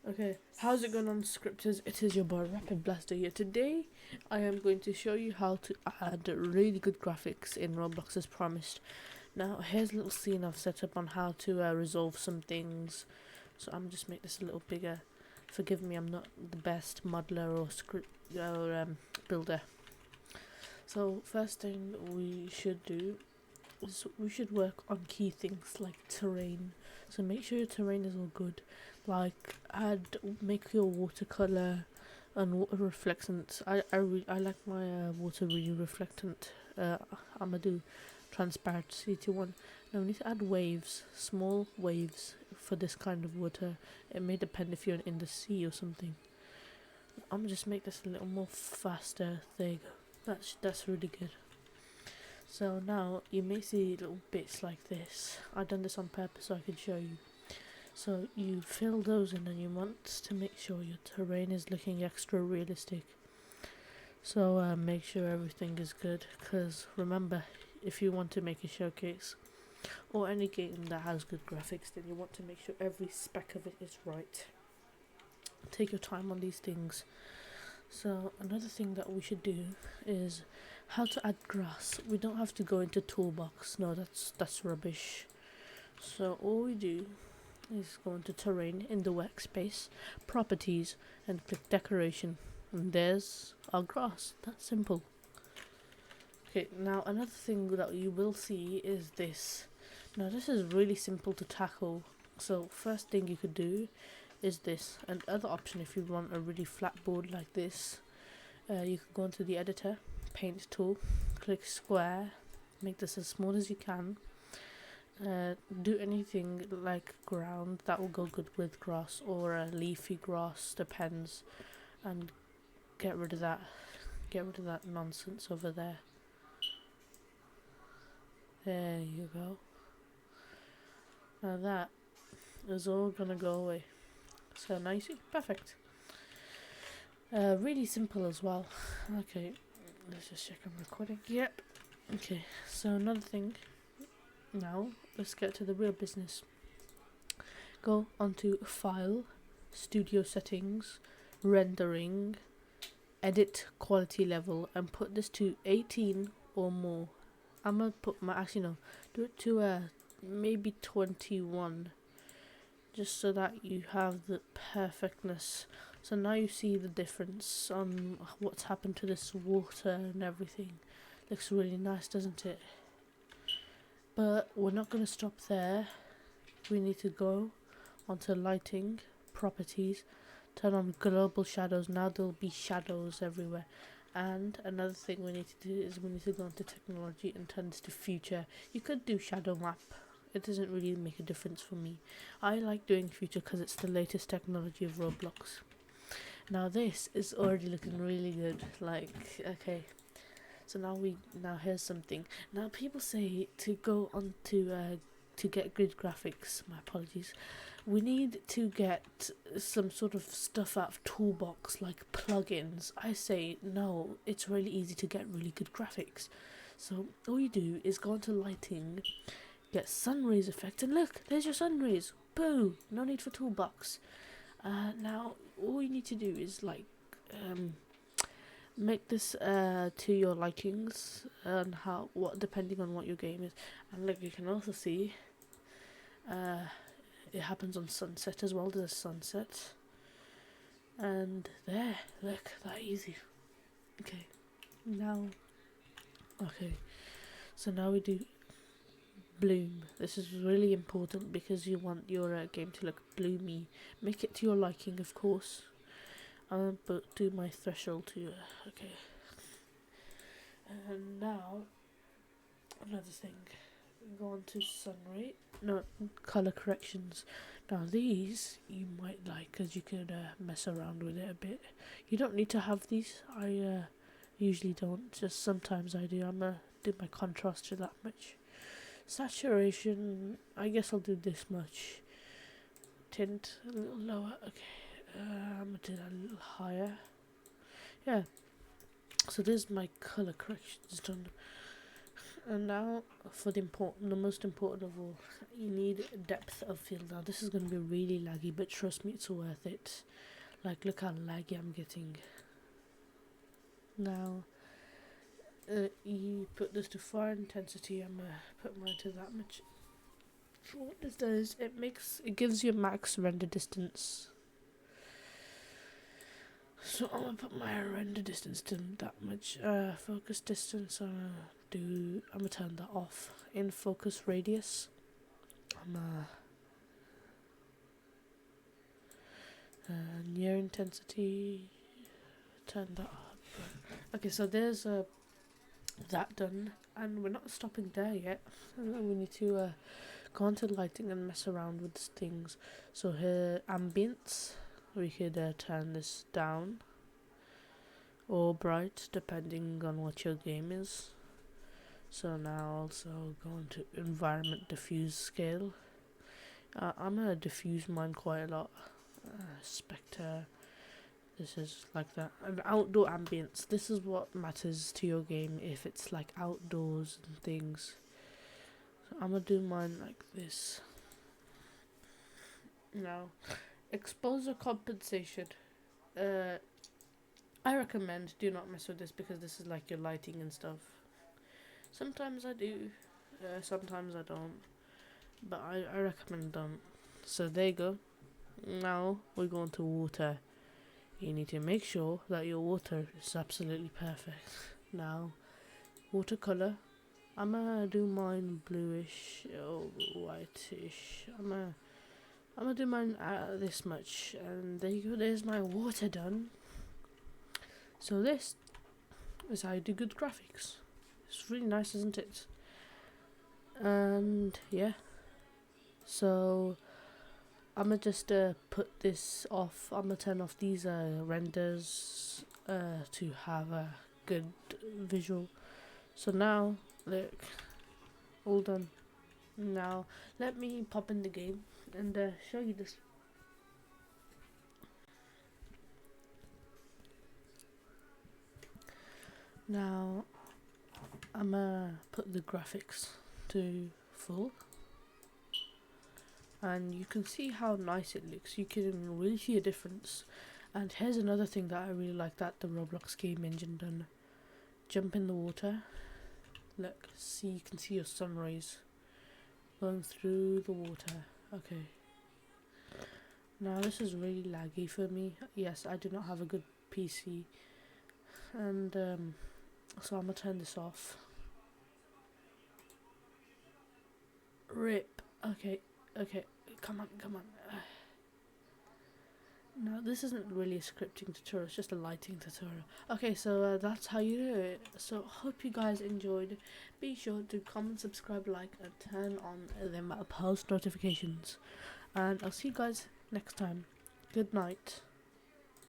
Okay, how's it going on, scripters? It is your boy Rapid Blaster here. Today, I am going to show you how to add really good graphics in Roblox as promised. Now, here's a little scene I've set up on how to resolve some things. So I'm just make this a little bigger. Forgive me, I'm not the best modeler or script or builder. So first thing we should do is we should work on key things like terrain. So make sure your terrain is all good. Like make your watercolor and water reflectance. I like my water really reflectant. I'ma do transparency to one. Now we need to add waves, small waves for this kind of water. It may depend if you're in the sea or something. I'm gonna just make this a little more faster. There you go. That's really good. So now you may see little bits like this. I've done this on purpose so I can show you. So you fill those in and you want to make sure your terrain is looking extra realistic. So make sure everything is good, because remember, if you want to make a showcase or any game that has good graphics, then you want to make sure every speck of it is right. Take your time on these things. So another thing that we should do is how to add grass. We don't have to go into toolbox. No, that's rubbish. So all we do is go into terrain in the workspace, properties, and click decoration. And there's our grass. That's simple. Okay, now another thing that you will see is this. Now this is really simple to tackle. So first thing you could do is this. And other option, if you want a really flat board like this, you could go into the editor, paint tool, click square, make this as small as you can. Do anything like ground that will go good with grass, or a leafy grass, depends, and get rid of that nonsense over there. There you go. Now that is all gonna go away. So now you see, perfect. Really simple as well. Okay, let's just check I'm recording. Yep. Okay, so another thing. Now let's get to the real business. Go onto File, Studio Settings, Rendering, Edit Quality Level, and put this to 18 or more. I'm gonna put my do it to maybe 21, just so that you have the perfectness. So now you see the difference on what's happened to this water and everything. Looks really nice, doesn't it? But we're not going to stop there. We need to go onto lighting, properties, turn on global shadows. Now there'll be shadows everywhere. And another thing we need to do is we need to go into technology and turn this to future. You could do shadow map. It doesn't really make a difference for me. I like doing future because it's the latest technology of Roblox. Now this is already looking really good. Like, okay. So now here's something. Now people say to go on to get good graphics. My apologies. We need to get some sort of stuff out of toolbox like plugins. I say no. It's really easy to get really good graphics. So all you do is go onto lighting, get sun rays effect, and look, there's your sun rays. Boo! No need for toolbox. Now all you need to do is like make this to your likings and depending on what your game is. And look, you can also see it happens on sunset as well. There's a sunset, and there, look, that easy. Okay, so now we do bloom. This is really important because you want your game to look bloomy. Make it to your liking, of course. But do my threshold to okay. And now another thing, go on to sun rate, no, color corrections. Now these you might like because you could mess around with it a bit. You don't need to have these. I usually don't. Just sometimes I do. I'm gonna do my contrast to that much. Saturation, I guess I'll do this much. Tint a little lower. Okay. I'm gonna do that a little higher. Yeah. So there's my color corrections done. And now for the most important of all, you need depth of field. Now this is going to be really laggy, but trust me, it's worth it. Like, look how laggy I'm getting. Now, you put this to fire intensity. I'm gonna put mine to that much. What this does, it gives you a max render distance. So I'm gonna put my render distance to that much. Focus distance, I'm gonna turn that off. In focus radius, I'm near intensity, turn that up. Okay, so there's that done, and we're not stopping there yet. We need to go onto lighting and mess around with things. So here, ambience, we could turn this down or bright depending on what your game is. So now also go into environment diffuse scale. I'm gonna diffuse mine quite a lot. Spectre, this is like that. And outdoor ambience, this is what matters to your game if it's like outdoors and things. So I'm gonna do mine like this. Now, exposure compensation. I recommend do not mess with this because this is like your lighting and stuff. Sometimes I do, sometimes I don't, but I recommend don't. So there you go. Now we're going to water. You need to make sure that your water is absolutely perfect. Now, watercolor. I'm gonna do mine bluish or whitish. I'm gonna do mine this much, and there you go. There's my water done. So this is how you do good graphics. It's really nice, isn't it? And yeah, so I'm gonna just put this off. I'm gonna turn off these renders to have a good visual. So now, look, all done. Now let me pop in the game and show you this. Now I'm gonna put the graphics to full, and you can see how nice it looks. You can really see a difference. And here's another thing that I really like that the Roblox game engine done. Jump in the water. Look, see, you can see your sun rays going through the water. Okay. Now this is really laggy for me. Yes, I do not have a good PC, and so I'm gonna turn this off. Rip. Okay, come on. No, this isn't really a scripting tutorial, it's just a lighting tutorial. Okay, so that's how you do it. So hope you guys enjoyed. Be sure to comment, subscribe, like, and turn on them post notifications. And I'll see you guys next time. Good night.